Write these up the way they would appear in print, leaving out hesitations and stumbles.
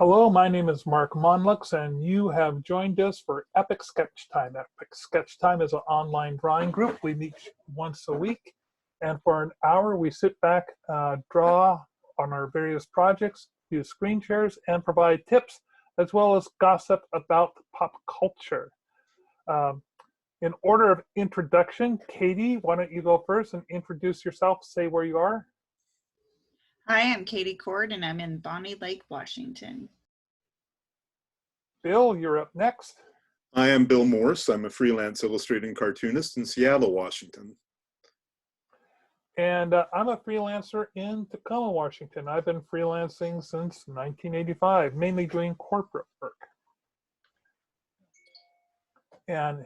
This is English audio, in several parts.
Hello, my name is Mark Monlux, and you have joined us for Epic Sketch Time. Epic Sketch Time is an online drawing group. We meet once a week, and for an hour, we sit back, draw on our various projects, use screen shares, and provide tips, as well as gossip about pop culture. In order of introduction, Katie, why don't you go first and introduce yourself, say where you are. Hi, I'm Katie Cord, and I'm in Bonnie Lake, Washington. Bill, you're up next. I am Bill Morse. I'm a freelance illustrating cartoonist in Seattle, Washington. And I'm a freelancer in Tacoma, Washington. I've been freelancing since 1985, mainly doing corporate work. And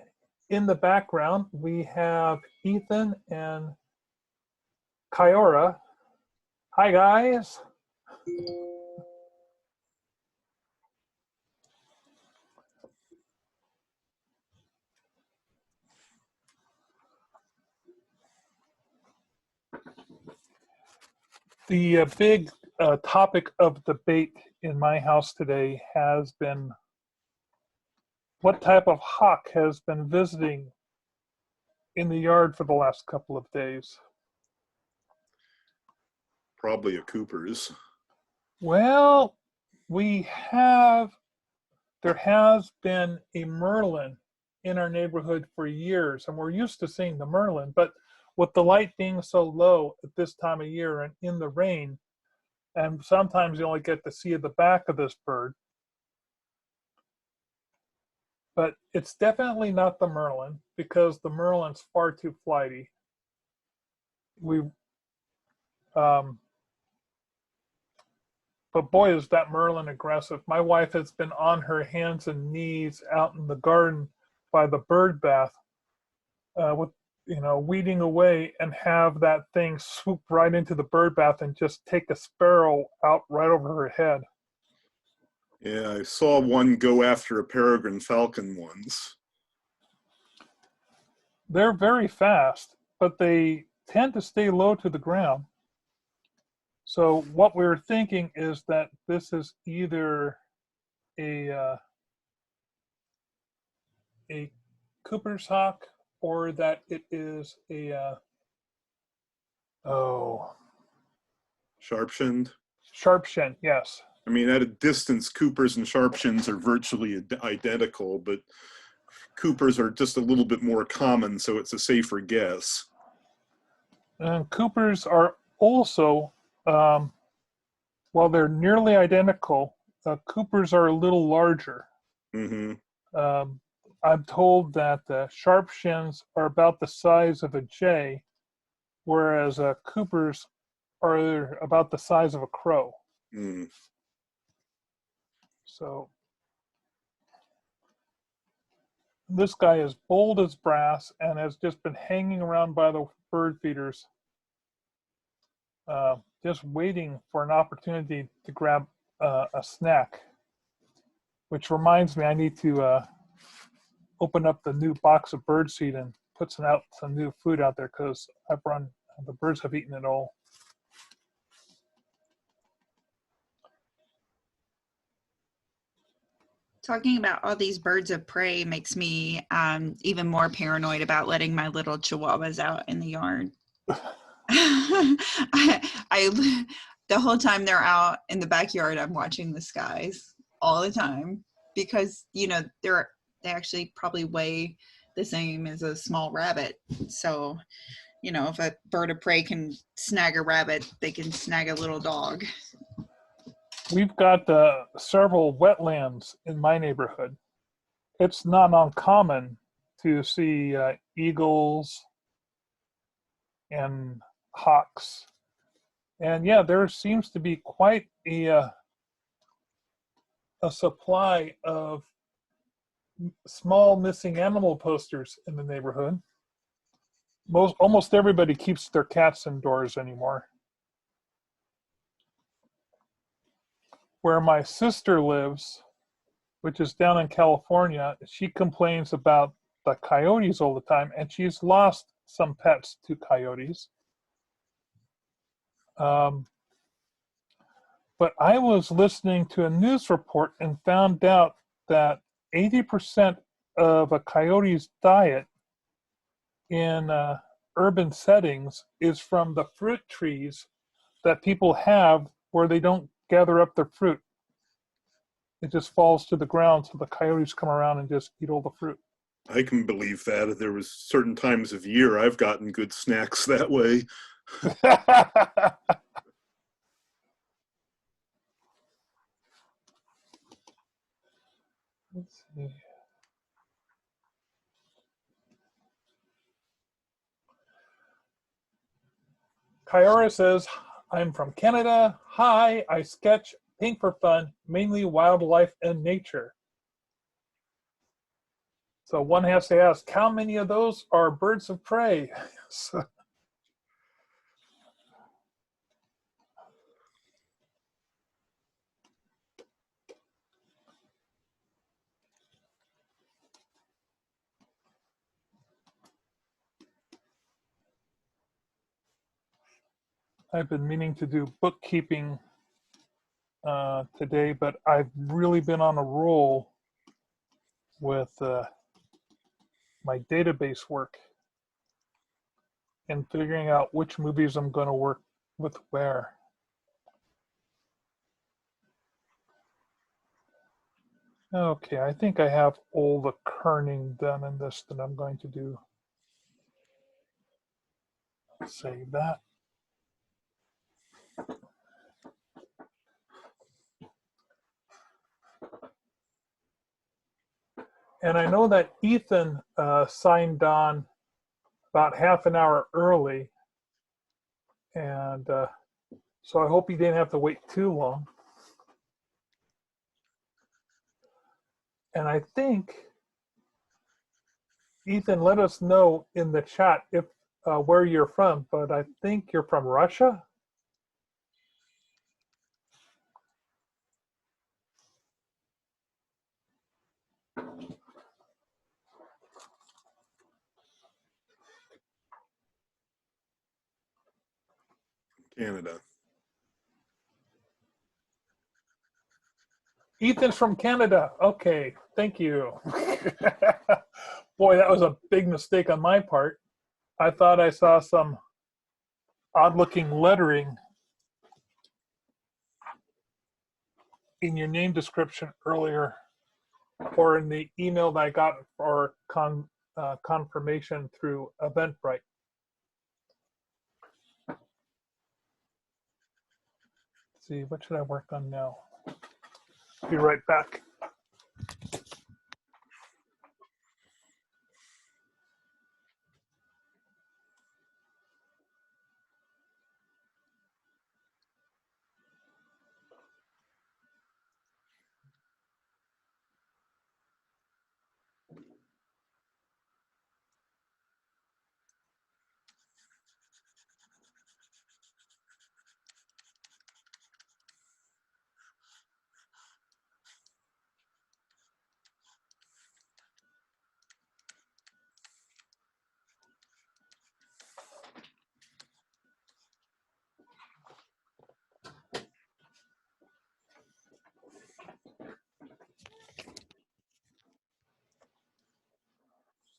in the background, we have Ethan and Kyora. Hi, guys. The big topic of debate in my house today has been what type of hawk has been visiting in the yard for the last couple of days. Probably a Cooper's. Well, there has been a Merlin in our neighborhood for years, and we're used to seeing the Merlin, but with the light being so low at this time of year and in the rain, and sometimes you only get to see the back of this bird. But it's definitely not the Merlin, because the Merlin's far too flighty. But boy, is that Merlin aggressive. My wife has been on her hands and knees out in the garden by the bird bath weeding away, and have that thing swoop right into the bird bath and just take a sparrow out right over her head. Yeah, I saw one go after a peregrine falcon once. They're very fast, but they tend to stay low to the ground. So what we're thinking is that this is either a Cooper's hawk, or that it is a Sharp-shinned? Sharp-shinned, yes. I mean, at a distance, Coopers and Sharp-shins are virtually identical, but Coopers are just a little bit more common, so it's a safer guess. And Coopers are also, while they're nearly identical, Coopers are a little larger. Mm-hmm. I'm told that Sharp-shins are about the size of a jay, whereas Coopers are about the size of a crow. Mm. So this guy is bold as brass and has just been hanging around by the bird feeders, just waiting for an opportunity to grab a snack. Which reminds me, I need to open up the new box of birdseed and put some new food out there, because the birds have eaten it all. Talking about all these birds of prey makes me even more paranoid about letting my little chihuahuas out in the yard. The whole time they're out in the backyard, I'm watching the skies all the time, because they actually probably weigh the same as a small rabbit. So if a bird of prey can snag a rabbit, they can snag a little dog. We've got several wetlands in my neighborhood. It's not uncommon to see eagles and hawks. And yeah, there seems to be quite a supply of small missing animal posters in the neighborhood. Almost everybody keeps their cats indoors anymore. Where my sister lives, which is down in California, she complains about the coyotes all the time, and she's lost some pets to coyotes. But I was listening to a news report and found out that 80% of a coyote's diet in urban settings is from the fruit trees that people have where they don't gather up their fruit. It just falls to the ground, so the coyotes come around and just eat all the fruit. I can believe that. There was certain times of year I've gotten good snacks that way. Let's see. Kyora says, I'm from Canada. Hi, I sketch, paint for fun, mainly wildlife and nature. So one has to ask, how many of those are birds of prey? So, I've been meaning to do bookkeeping today, but I've really been on a roll with my database work and figuring out which movies I'm going to work with where. Okay, I think I have all the kerning done in this that I'm going to do. Save that. And I know that Ethan signed on about half an hour early. And so I hope he didn't have to wait too long. And I think, Ethan, let us know in the chat if where you're from, but I think you're from Russia. Canada. Ethan's from Canada. Okay, thank you. Boy, that was a big mistake on my part. I thought I saw some odd-looking lettering in your name description earlier, or in the email that I got for confirmation through Eventbrite. Let's see, what should I work on now? Be right back.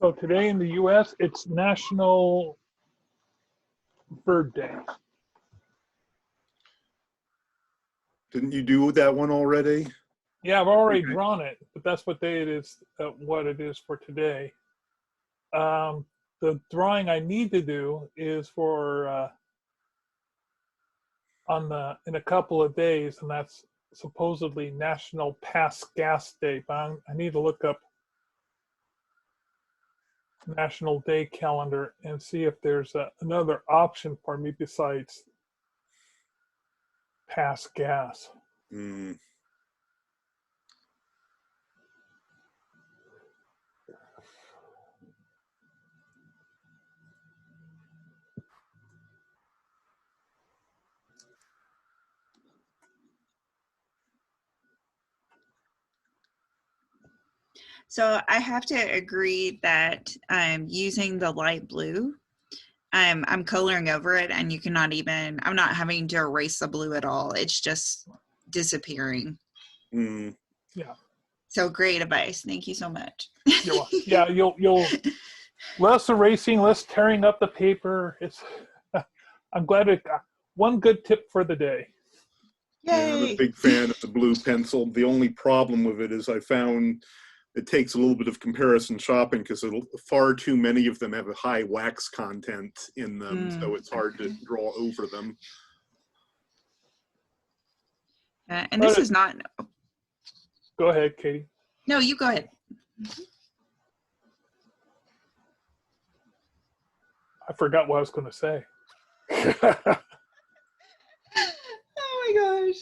So today in the US, it's National Bird Day. Didn't you do that one already? Yeah, I've already drawn it, but that's what day it is, what it is for today. The drawing I need to do is for in a couple of days, and that's supposedly National Pass Gas Day. But I need to look up National Day calendar and see if there's another option for me besides pass gas. Mm. So I have to agree that using the light blue, I'm coloring over it, and you cannot even, I'm not having to erase the blue at all. It's just disappearing. Mm. Yeah. So great advice. Thank you so much. Yeah, you'll less erasing, less tearing up the paper. It's I'm glad it got one good tip for the day. Yeah, I'm a big fan of the blue pencil. The only problem with it is I found it takes a little bit of comparison shopping because far too many of them have a high wax content in them, so it's hard to draw over them. And this is not... Go ahead, Katie. No, you go ahead. I forgot what I was going to say. Oh my gosh.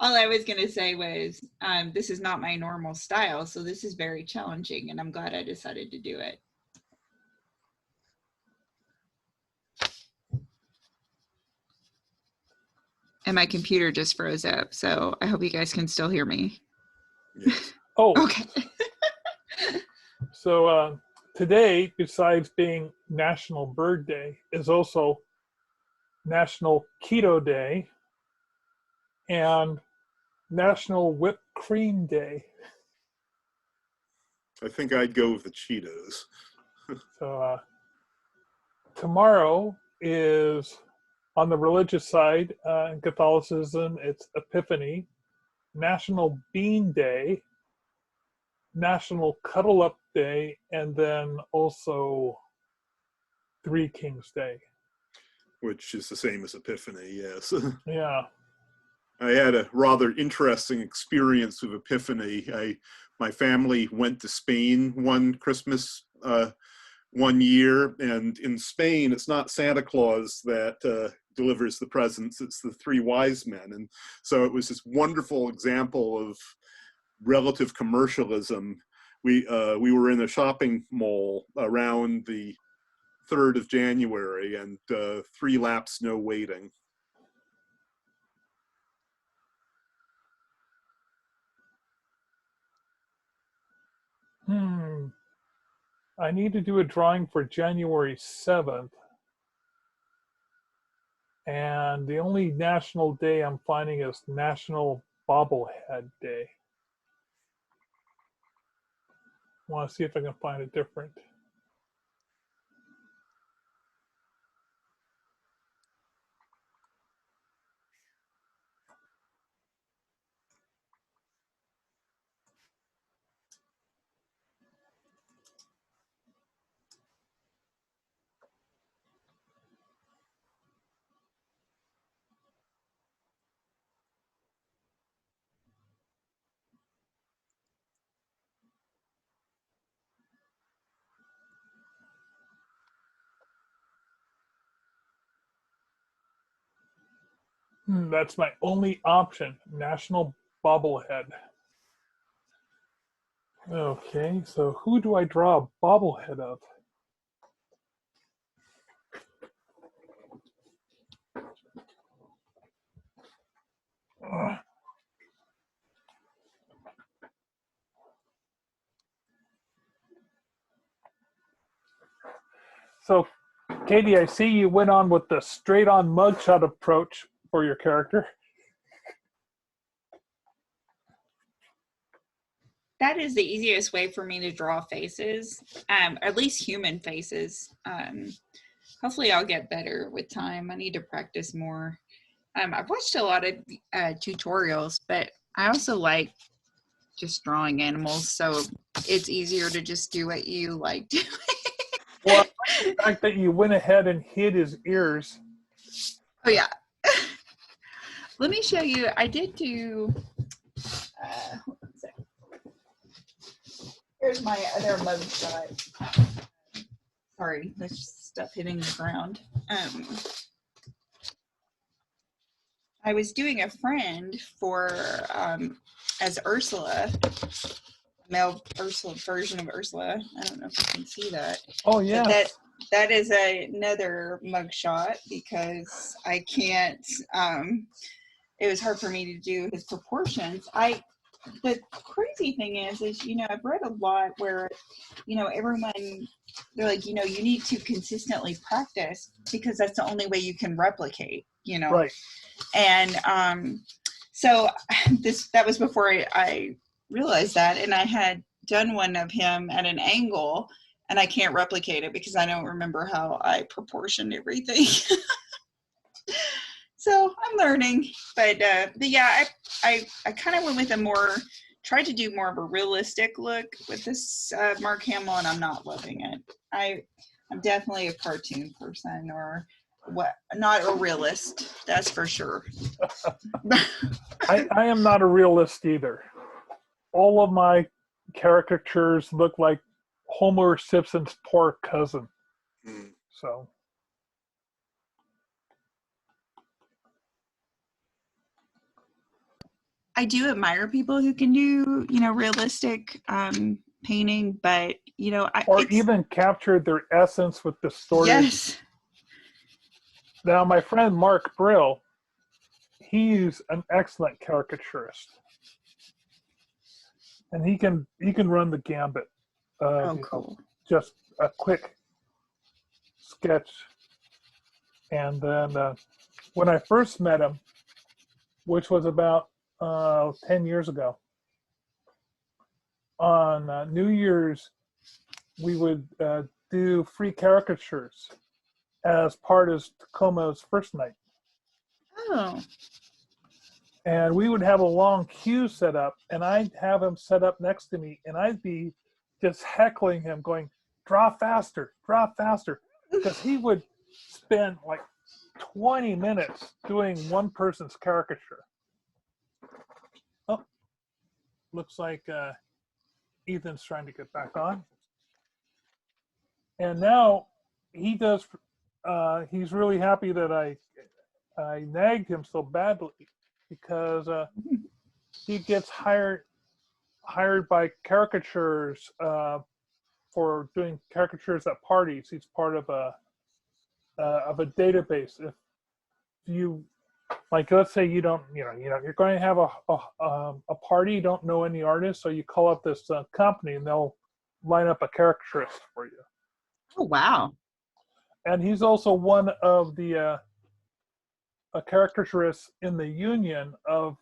All I was going to say was, this is not my normal style, so this is very challenging, and I'm glad I decided to do it. And my computer just froze up, so I hope you guys can still hear me. Yes. Oh, okay. So today, besides being National Bird Day, is also National Keto Day and National Whipped Cream Day. I think I'd go with the Cheetos. So tomorrow is, on the religious side, in Catholicism, it's Epiphany, National Bean Day, National Cuddle Up Day, and then also Three Kings Day. Which is the same as Epiphany, yes. Yeah. I had a rather interesting experience with Epiphany. My family went to Spain one Christmas one year, and in Spain, it's not Santa Claus that delivers the presents, it's the three wise men. And so it was this wonderful example of relative commercialism. We were in a shopping mall around the 3rd of January, and 3 laps, no waiting. I need to do a drawing for January 7th. And the only national day I'm finding is National Bobblehead Day. I want to see if I can find it different. That's my only option, National Bobblehead. Okay, so who do I draw a bobblehead of? So, Katie, I see you went on with the straight-on mugshot approach for your character. That is the easiest way for me to draw faces, at least human faces. Hopefully I'll get better with time. I need to practice more. I've watched a lot of tutorials, but I also like just drawing animals, so it's easier to just do what you like doing. Well, the fact that you went ahead and hid his ears. Oh, yeah. Let me show you. I did do... hold on a second. Here's my other mugshot. Sorry, there's stuff hitting the ground. I was doing a friend for as Ursula, male Ursula version of Ursula. I don't know if you can see that. Oh yeah. But that is another mugshot because I can't. It was hard for me to do his proportions. The crazy thing is I've read a lot where everyone, they're like, you need to consistently practice because that's the only way you can replicate. Right. And So that was before I realized that, and I had done one of him at an angle, and I can't replicate it because I don't remember how I proportioned everything. So I'm learning, but yeah, I kind of went with tried to do more of a realistic look with this Mark Hamill, and I'm not loving it. I'm definitely a cartoon person, or not a realist, that's for sure. I am not a realist either. All of my caricatures look like Homer Simpson's poor cousin. So. I do admire people who can do, realistic painting, but, even capture their essence with distorted. Yes. Now, my friend Mark Brill, he's an excellent caricaturist. And he can run the gambit. Cool. Just a quick sketch. And then when I first met him, which was about 10 years ago, on New Year's, we would do free caricatures as part of Tacoma's first night. Oh. And we would have a long queue set up, and I'd have him set up next to me, and I'd be just heckling him, going, draw faster, because he would spend like 20 minutes doing one person's caricature. Oh, looks like Ethan's trying to get back on. And now he does, he's really happy that I nagged him so badly, because he gets hired by caricatures for doing caricatures at parties. He's part of a database. If you, like, let's say you don't, you're going to have a party, you don't know any artists, so you call up this company and they'll line up a caricaturist for you. Oh, wow. And he's also one of the caricaturists in the union of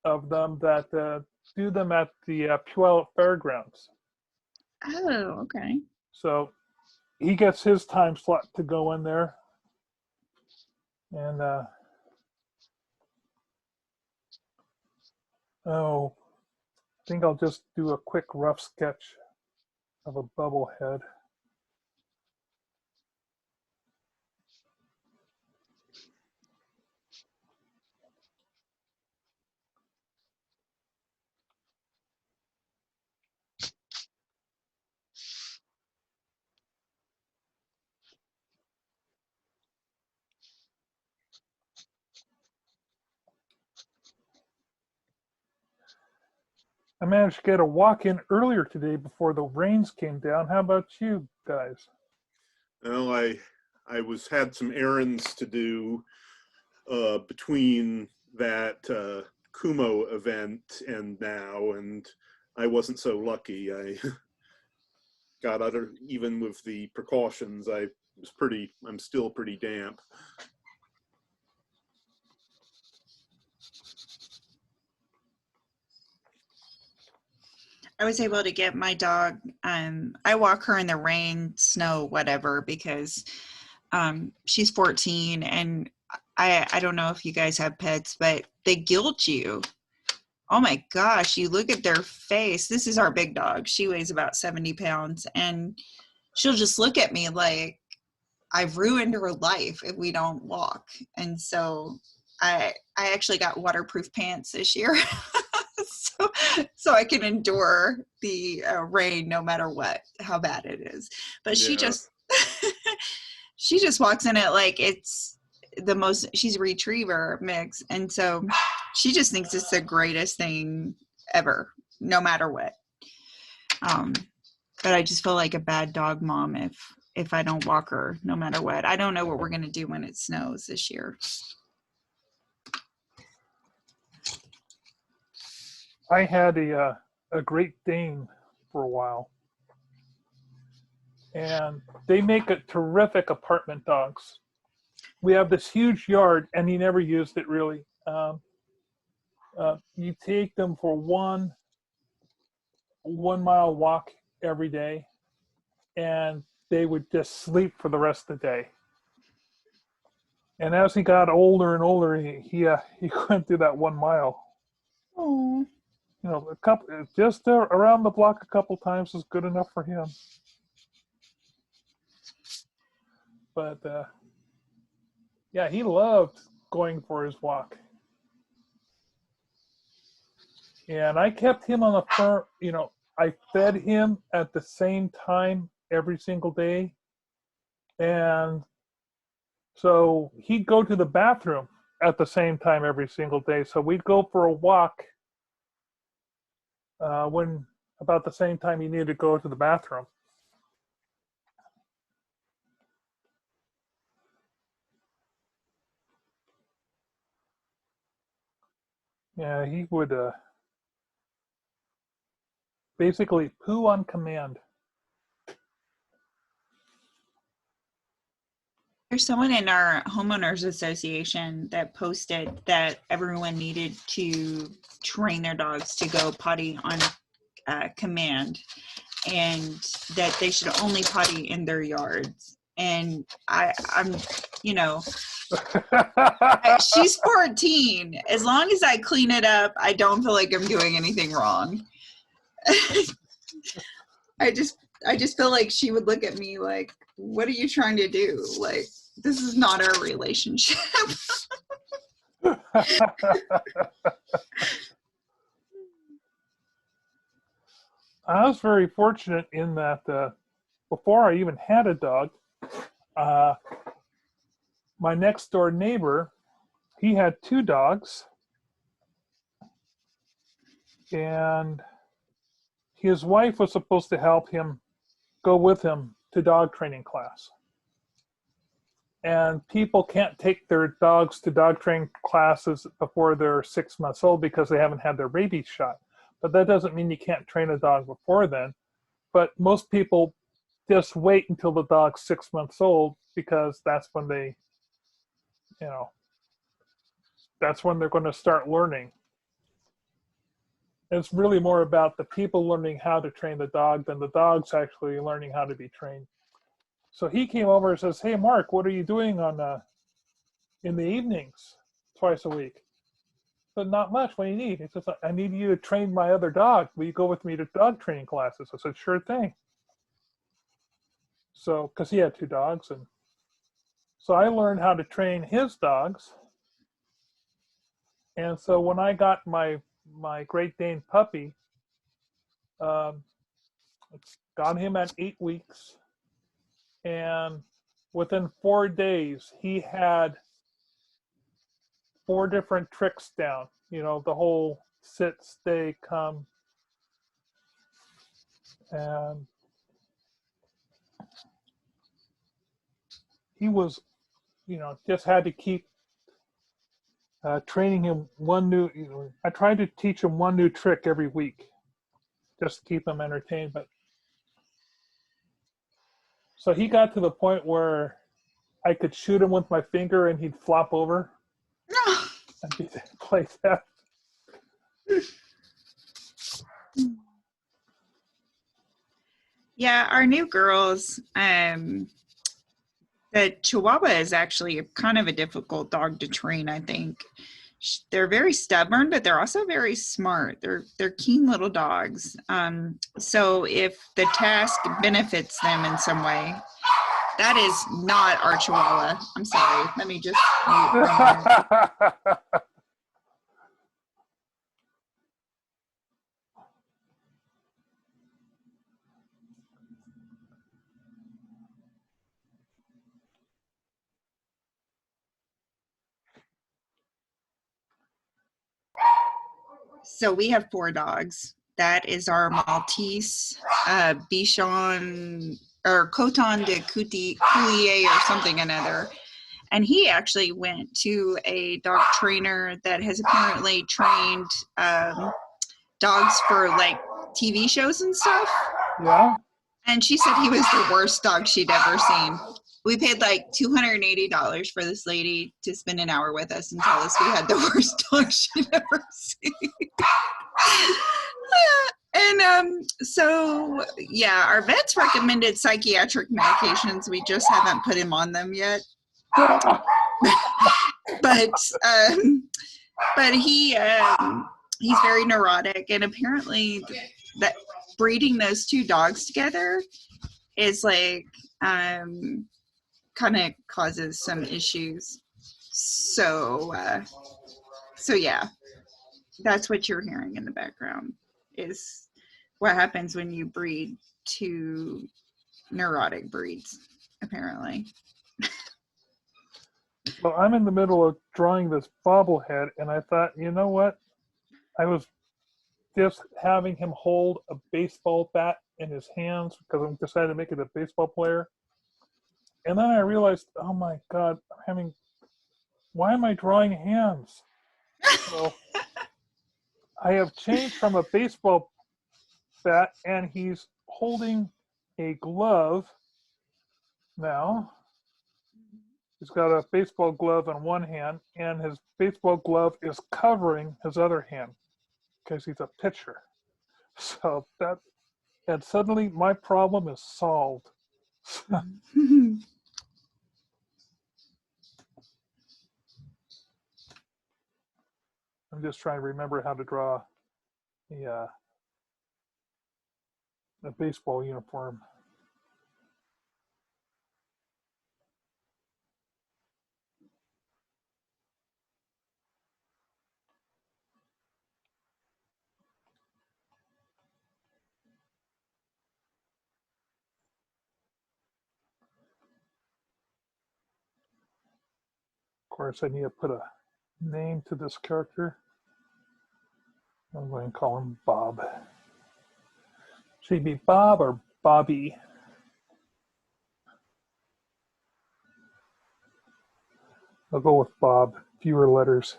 them that do them at the Puyallup Fairgrounds. Oh, okay. So he gets his time slot to go in there. And I think I'll just do a quick rough sketch of a bubble head. I managed to get a walk in earlier today before the rains came down. How about you guys? Well, I had some errands to do between that Kumo event and now, and I wasn't so lucky. I got even with the precautions, I'm still pretty damp. I was able to get my dog, I walk her in the rain, snow, whatever, because she's 14, and I don't know if you guys have pets, but they guilt you. Oh my gosh, you look at their face. This is our big dog. She weighs about 70 pounds, and she'll just look at me like I've ruined her life if we don't walk. And so I actually got waterproof pants this year. So I can endure the rain no matter how bad it is. But she just she just walks in it like it's the most. She's a retriever mix, and so she just thinks it's the greatest thing ever, no matter what. But I just feel like a bad dog mom if I don't walk her, no matter what. I don't know what we're gonna do when it snows this year. I had a Great Dane for a while, and they make a terrific apartment dogs. We have this huge yard, and he never used it really. um, you take them for 1 mile walk every day, and they would just sleep for the rest of the day. And as he got older and older, he couldn't do that 1 mile. Oh. You know, just around the block a couple times is good enough for him. But yeah, he loved going for his walk. And I kept him on the farm. You know, I fed him at the same time every single day, and so he'd go to the bathroom at the same time every single day. So we'd go for a walk when about the same time he needed to go to the bathroom. Yeah, he would basically poo on command. There's someone in our homeowners association that posted that everyone needed to train their dogs to go potty on command, and that they should only potty in their yards. And I'm, you know, she's 14. As long as I clean it up, I don't feel like I'm doing anything wrong. I just feel like she would look at me like, what are you trying to do? Like, this is not our relationship. I was very fortunate in that before I even had a dog, my next door neighbor, he had 2 dogs, and his wife was supposed to help him go with him to dog training class. And people can't take their dogs to dog training classes before they're 6 months old because they haven't had their rabies shot. But that doesn't mean you can't train a dog before then. But most people just wait until the dog's 6 months old because that's when they, you know, that's when they're going to start learning. It's really more about the people learning how to train the dog than the dogs actually learning how to be trained. So he came over and says, "Hey, Mark, what are you doing in the evenings twice a week?" But not much. What do you need? He says, "I need you to train my other dog. Will you go with me to dog training classes?" I said, "Sure thing." So, because he had 2 dogs, and so I learned how to train his dogs. And so when I got my Great Dane puppy, got him at 8 weeks, and within 4 days he had 4 different tricks down. You know, the whole sit, stay, come, and he was, you know, just had to keep training him one new. You know, I tried to teach him one new trick every week, just to keep him entertained. But so he got to the point where I could shoot him with my finger and he'd flop over and be play that. Yeah, our new girls, the Chihuahua is actually kind of a difficult dog to train, I think. They're very stubborn, but they're also very smart. They're keen little dogs. So if the task benefits them in some way, that is not our Chihuahua. I'm sorry. Let me just mute. So we have 4 dogs. That is our Maltese, Bichon, or Coton de Coulier or something another. And he actually went to a dog trainer that has apparently trained dogs for like TV shows and stuff. Yeah. And she said he was the worst dog she'd ever seen. We paid like $280 for this lady to spend an hour with us and tell us we had the worst dog she'd ever seen. And so, yeah, our vets recommended psychiatric medications. We just haven't put him on them yet. But he's very neurotic, and apparently that breeding those two dogs together is like kind of causes some issues. So yeah, that's what you're hearing in the background is what happens when you breed two neurotic breeds, apparently. Well, I'm in the middle of drawing this bobblehead, and I thought, you know what? I was just having him hold a baseball bat in his hands because I decided to make it a baseball player. And then I realized, oh my God, why am I drawing hands? So I have changed from a baseball bat, and he's holding a glove now. He's got a baseball glove in one hand, and his baseball glove is covering his other hand because he's a pitcher. So and suddenly my problem is solved. I'm just trying to remember how to draw a baseball uniform. Of course, I need to put a name to this character. I'm going to call him Bob. Should he be Bob or Bobby? I'll go with Bob. Fewer letters.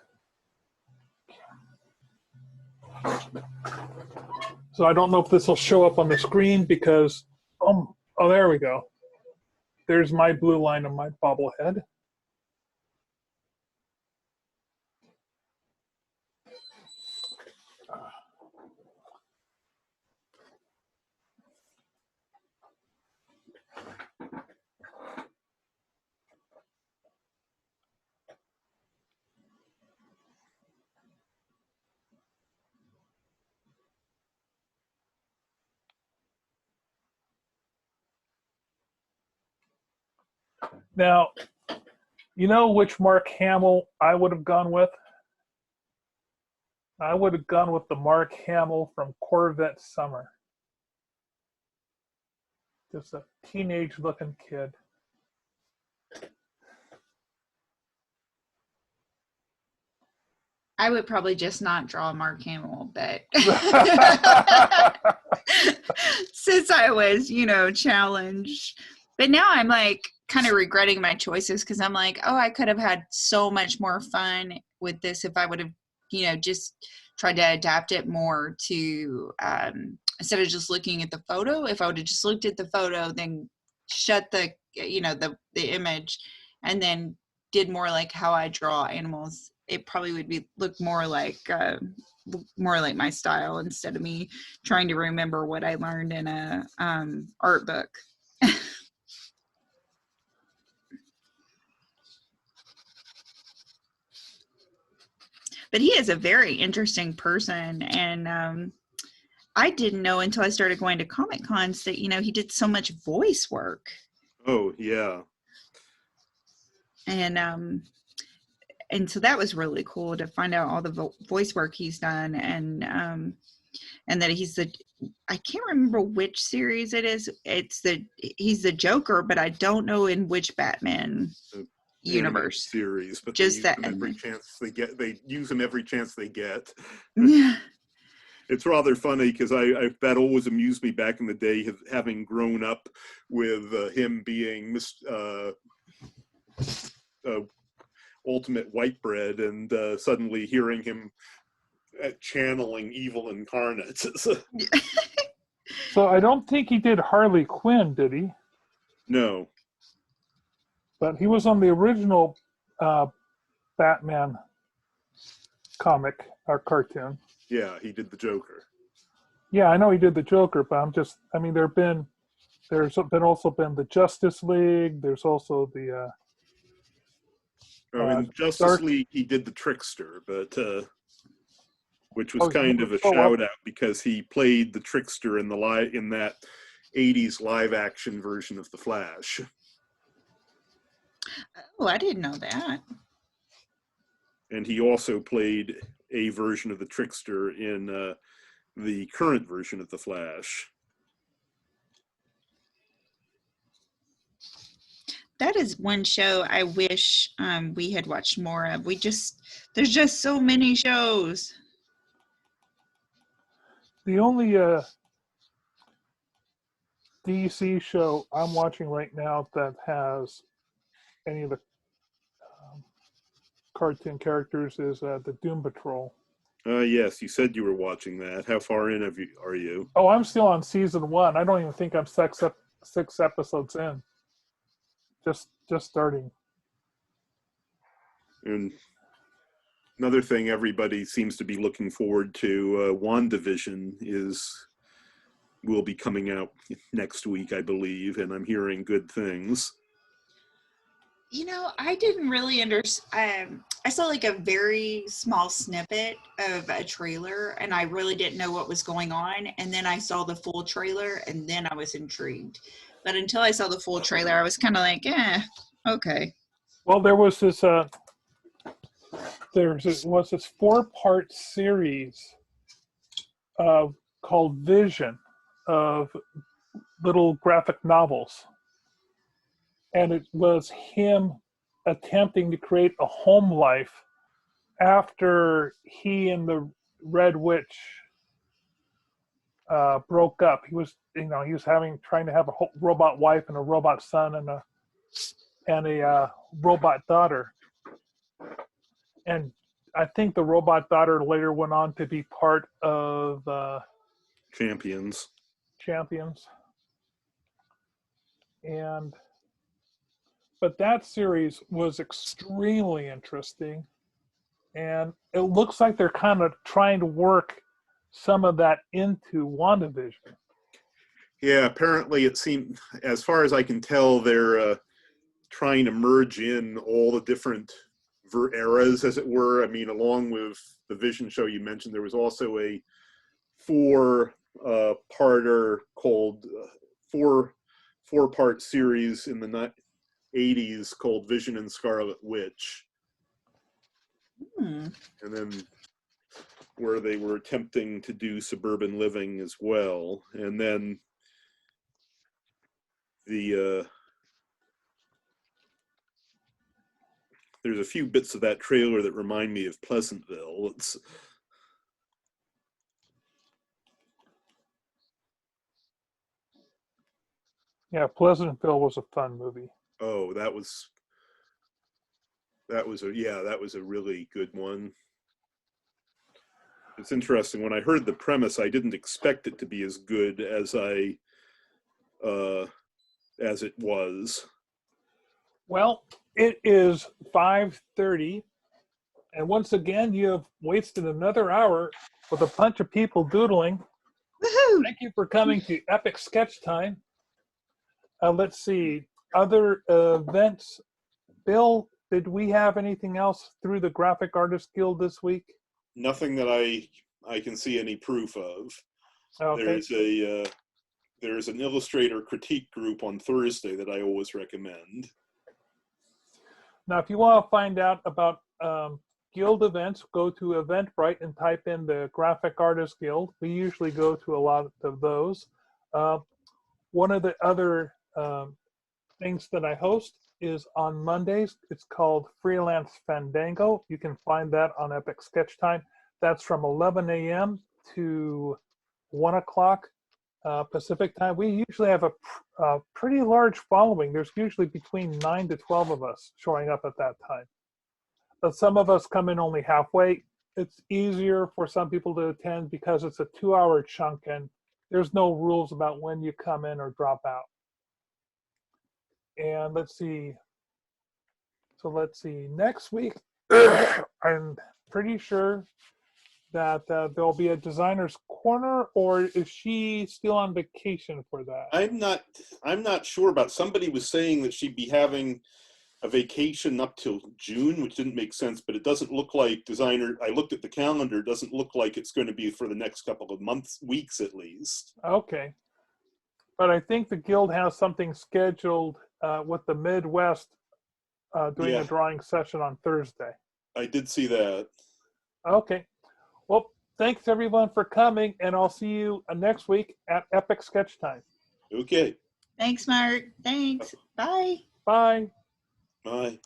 So I don't know if this will show up on the screen because, oh, there we go. There's my blue line on my bobblehead. Now, you know which Mark Hamill I would have gone with? I would have gone with the Mark Hamill from Corvette Summer. Just a teenage-looking kid. I would probably just not draw Mark Hamill, but since I was, challenged. But now I'm like kind of regretting my choices because I'm like, oh, I could have had so much more fun with this if I would have, just tried to adapt it more to instead of just looking at the photo. If I would have just looked at the photo, then shut the image, and then did more like how I draw animals, it probably would look more like my style instead of me trying to remember what I learned in a art book. But he is a very interesting person, and I didn't know until I started going to Comic Cons that he did so much voice work. Oh yeah. And so that was really cool to find out all the voice work he's done, and that I can't remember which series it is. He's the Joker, but I don't know in which Batman universe series, but just they use him every chance they get. It's rather funny because that always amused me back in the day, having grown up with him being ultimate white bread, and suddenly hearing him channeling evil incarnate. So I don't think he did Harley Quinn, did he? No. But he was on the original Batman comic or cartoon. Yeah, he did the Joker. Yeah, I know he did the Joker, but I mean, there's been also been the Justice League. There's also the In Justice League, he did the Trickster, but which was kind of a shout out because he played the Trickster in that 80s live action version of the Flash. Oh, I didn't know that. And he also played a version of the Trickster in the current version of the Flash. That is one show I wish we had watched more of. There's just so many shows. The only DC show I'm watching right now that has any of the cartoon characters is the Doom Patrol. Yes, you said you were watching that. How far in are you? Oh, I'm still on season 1. I don't even think I'm 6 episodes in. Just starting. And another thing everybody seems to be looking forward to, WandaVision will be coming out next week, I believe, and I'm hearing good things. You know, I didn't really understand. I saw like a very small snippet of a trailer, and I really didn't know what was going on. And then I saw the full trailer, and then I was intrigued. But until I saw the full trailer, I was kind of like, okay. Well, there was this 4-part series called Vision of little graphic novels. And it was him attempting to create a home life after he and the Red Witch broke up. He was trying to have a robot wife and a robot son and a robot daughter. And I think the robot daughter later went on to be part of Champions. But that series was extremely interesting, and it looks like they're kind of trying to work some of that into WandaVision. Yeah, apparently it seemed, as far as I can tell, they're trying to merge in all the different eras, as it were. I mean, along with the Vision show you mentioned, there was also a four-parter called four-part series in the 80s called Vision and Scarlet Witch. And then where they were attempting to do suburban living as well. And then there's a few bits of that trailer that remind me of Pleasantville. Yeah, Pleasantville was a fun movie. Oh, that was a really good one. It's interesting. When I heard the premise, I didn't expect it to be as good as it was. Well, it is 5:30, and once again, you have wasted another hour with a bunch of people doodling. Woohoo! Thank you for coming to Epic Sketch Time. Let's see, other events. Bill, did we have anything else through the Graphic Artists Guild this week? Nothing that I can see any proof of. Okay. There's an illustrator critique group on Thursday that I always recommend. Now, if you want to find out about guild events, go to Eventbrite and type in the Graphic Artists Guild. We usually go to a lot of those. One of the other things that I host is on Mondays. It's called Freelance Fandango. You can find that on Epic Sketch Time. That's from 11 a.m. to 1 o'clock Pacific Time. We usually have a pretty large following. There's usually between 9 to 12 of us showing up at that time. But some of us come in only halfway. It's easier for some people to attend because it's a 2-hour chunk and there's no rules about when you come in or drop out. And let's see, So let's see. Next week, I'm pretty sure that there'll be a designer's corner, or is she still on vacation for that? I'm not sure about. Somebody was saying that she'd be having a vacation up till June, which didn't make sense, but it doesn't look like I looked at the calendar, it doesn't look like it's going to be for the next couple of weeks at least. Okay. But I think the guild has something scheduled with the Midwest doing a drawing session on Thursday. I did see that. Okay. Well, thanks everyone for coming, and I'll see you next week at Epic Sketch Time. Okay. Thanks, Mark. Thanks. Bye. Bye. Bye.